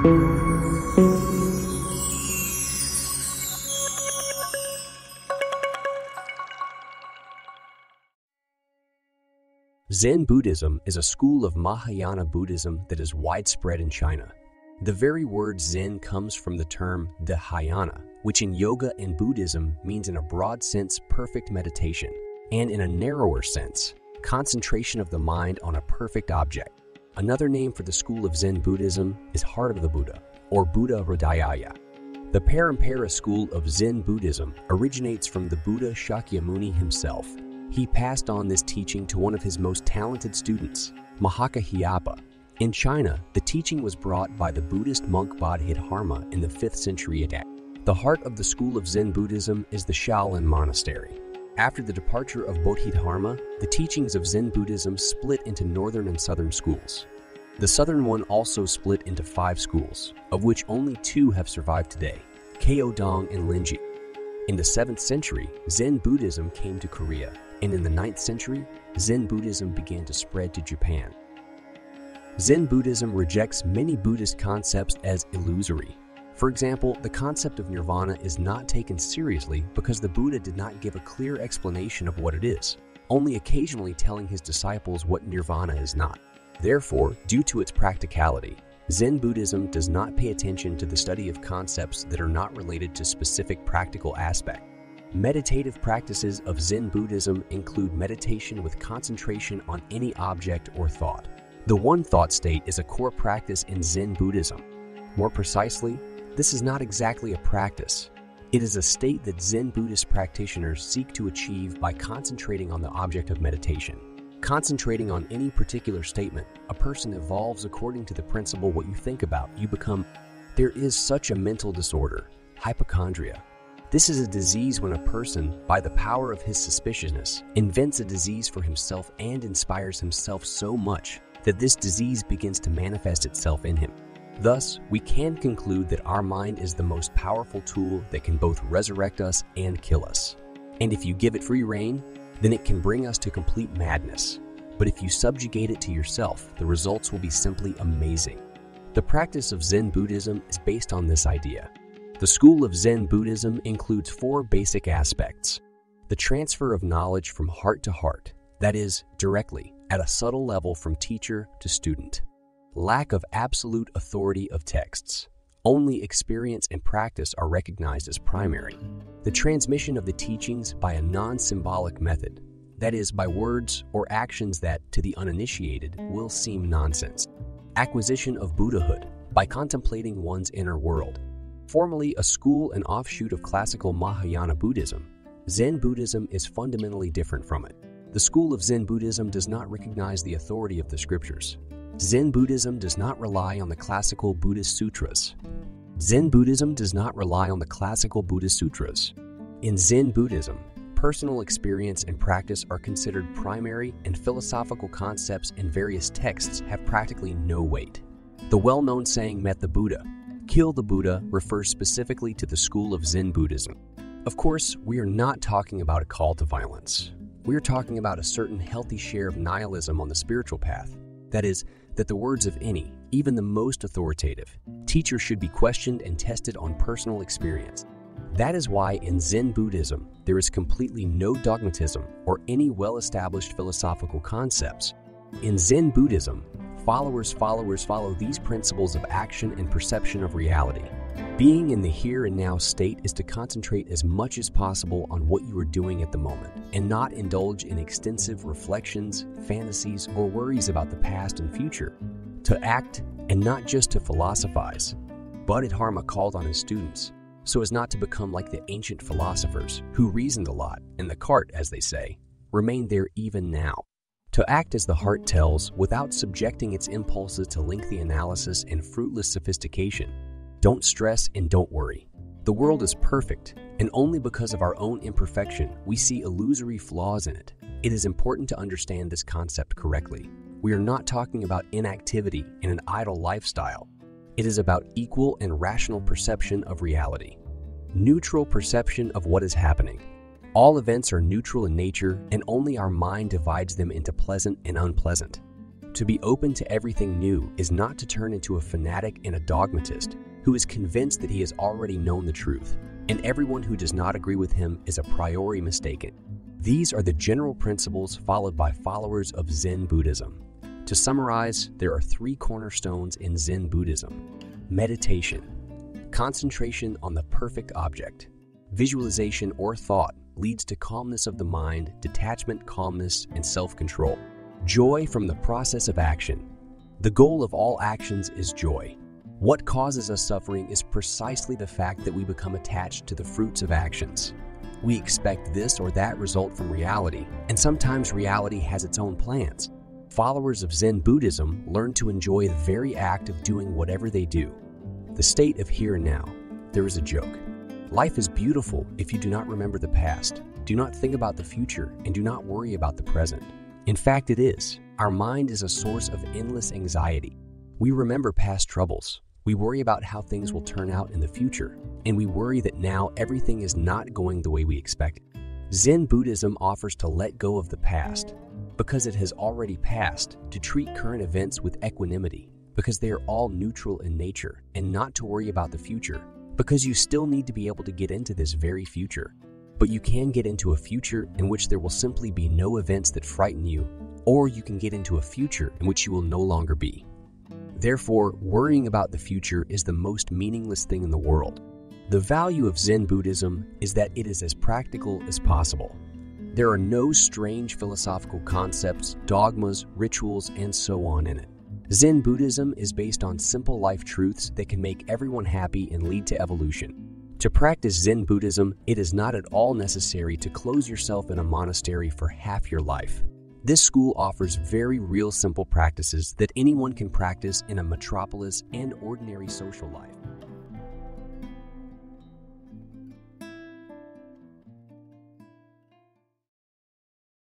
Zen Buddhism is a school of Mahayana Buddhism that is widespread in China. The very word Zen comes from the term dhyana, which in yoga and Buddhism means in a broad sense perfect meditation, and in a narrower sense, concentration of the mind on a perfect object. Another name for the school of Zen Buddhism is Heart of the Buddha, or Buddhahridaya. The Parampara school of Zen Buddhism originates from the Buddha Shakyamuni himself. He passed on this teaching to one of his most talented students, Mahayana. In China, the teaching was brought by the Buddhist monk Buddhahridaya in the 5th century AD. The heart of the school of Zen Buddhism is the Shaolin Monastery. After the departure of Buddhahridaya, the teachings of Zen Buddhism split into northern and southern schools. The southern one also split into 5 schools, of which only 2 have survived today, Kyo-dong and Linji. In the 7th century, Zen Buddhism came to Korea, and in the 9th century, Zen Buddhism began to spread to Japan. Zen Buddhism rejects many Buddhist concepts as illusory. For example, the concept of nirvana is not taken seriously because the Buddha did not give a clear explanation of what it is, only occasionally telling his disciples what nirvana is not. Therefore, due to its practicality, Zen Buddhism does not pay attention to the study of concepts that are not related to specific practical aspects. Meditative practices of Zen Buddhism include meditation with concentration on any object or thought. The one thought state is a core practice in Zen Buddhism. More precisely, this is not exactly a practice. It is a state that Zen Buddhist practitioners seek to achieve by concentrating on the object of meditation. Concentrating on any particular statement, a person evolves according to the principle what you think about, you become. There is such a mental disorder, hypochondria. This is a disease when a person, by the power of his suspiciousness, invents a disease for himself and inspires himself so much that this disease begins to manifest itself in him. Thus, we can conclude that our mind is the most powerful tool that can both resurrect us and kill us. And if you give it free rein, then it can bring us to complete madness. But if you subjugate it to yourself, the results will be simply amazing. The practice of Zen Buddhism is based on this idea. The school of Zen Buddhism includes 4 basic aspects. The transfer of knowledge from heart to heart, that is, directly, at a subtle level from teacher to student. Lack of absolute authority of texts. Only experience and practice are recognized as primary. The transmission of the teachings by a non-symbolic method, that is, by words or actions that, to the uninitiated, will seem nonsense. Acquisition of Buddhahood, by contemplating one's inner world. Formerly a school and offshoot of classical Mahayana Buddhism, Zen Buddhism is fundamentally different from it. The school of Zen Buddhism does not recognize the authority of the scriptures. Zen Buddhism does not rely on the classical Buddhist sutras. Zen Buddhism does not rely on the classical Buddhist sutras. In Zen Buddhism, personal experience and practice are considered primary, and philosophical concepts in various texts have practically no weight. The well-known saying, "Met the Buddha, kill the Buddha," refers specifically to the school of Zen Buddhism. Of course, we are not talking about a call to violence. We are talking about a certain healthy share of nihilism on the spiritual path. That is, that the words of any, even the most authoritative, teacher should be questioned and tested on personal experience. That is why in Zen Buddhism, there is completely no dogmatism or any well-established philosophical concepts. In Zen Buddhism, followers follow these principles of action and perception of reality. Being in the here and now state is to concentrate as much as possible on what you are doing at the moment and not indulge in extensive reflections, fantasies, or worries about the past and future. To act and not just to philosophize. Buddhadharma called on his students so as not to become like the ancient philosophers who reasoned a lot and the cart, as they say, remained there even now. To act as the heart tells without subjecting its impulses to lengthy analysis and fruitless sophistication. Don't stress and don't worry. The world is perfect, and only because of our own imperfection we see illusory flaws in it. It is important to understand this concept correctly. We are not talking about inactivity and an idle lifestyle. It is about equal and rational perception of reality. Neutral perception of what is happening. All events are neutral in nature, and only our mind divides them into pleasant and unpleasant. To be open to everything new is not to turn into a fanatic and a dogmatist who is convinced that he has already known the truth, and everyone who does not agree with him is a priori mistaken. These are the general principles followed by followers of Zen Buddhism. To summarize, there are 3 cornerstones in Zen Buddhism: meditation, concentration on the perfect object, visualization or thought leads to calmness of the mind, detachment, calmness, and self-control. Joy from the process of action. The goal of all actions is joy. What causes us suffering is precisely the fact that we become attached to the fruits of actions. We expect this or that result from reality, and sometimes reality has its own plans. Followers of Zen Buddhism learn to enjoy the very act of doing whatever they do. The state of here and now. There is a joke. Life is beautiful if you do not remember the past, do not think about the future, and do not worry about the present. In fact, it is. Our mind is a source of endless anxiety. We remember past troubles. We worry about how things will turn out in the future, and we worry that now everything is not going the way we expected. Zen Buddhism offers to let go of the past because it has already passed, to treat current events with equanimity because they are all neutral in nature, and not to worry about the future because you still need to be able to get into this very future. But you can get into a future in which there will simply be no events that frighten you, or you can get into a future in which you will no longer be. Therefore, worrying about the future is the most meaningless thing in the world. The value of Zen Buddhism is that it is as practical as possible. There are no strange philosophical concepts, dogmas, rituals, and so on in it. Zen Buddhism is based on simple life truths that can make everyone happy and lead to evolution. To practice Zen Buddhism, it is not at all necessary to close yourself in a monastery for half your life. This school offers very real simple practices that anyone can practice in a metropolis and ordinary social life.